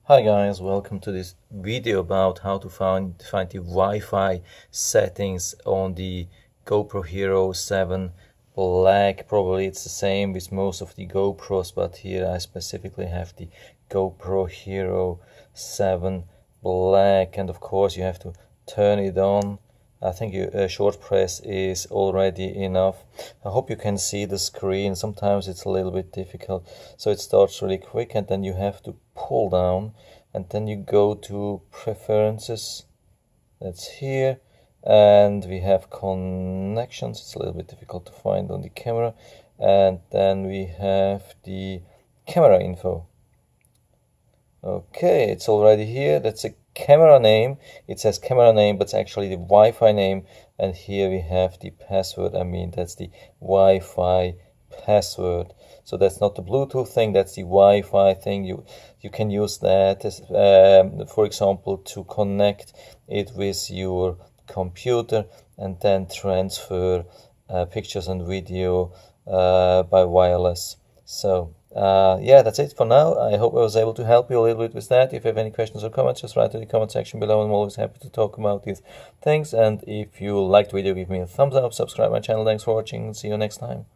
Hi guys, welcome to this video about how to find the Wi-Fi settings on the GoPro Hero 7 Black. Probably it's the same with most of the GoPros, but here I specifically have the GoPro Hero 7 Black, and of course you have to turn it on. I think a short press is already enough. I hope you can see the screen. Sometimes it's a little bit difficult. So it starts really quick, and then you have to pull down, and then you go to preferences. That's here, and we have connections. It's a little bit difficult to find on the camera. And then we have the camera info. Okay, it's already here. That's a camera name. It says camera name, but it's actually the Wi-Fi name. And here we have the password. That's the Wi-Fi password. So that's not the Bluetooth thing, that's the Wi-Fi thing. You can use that as, for example, to connect it with your computer and then transfer pictures and video by wireless. So yeah, that's it for now. I hope I was able to help you a little bit with that. If you have any questions or comments, just write in the comment section below. I'm always happy to talk about these things. And if you liked the video, give me a thumbs up, subscribe my channel. Thanks for watching, and see you next time.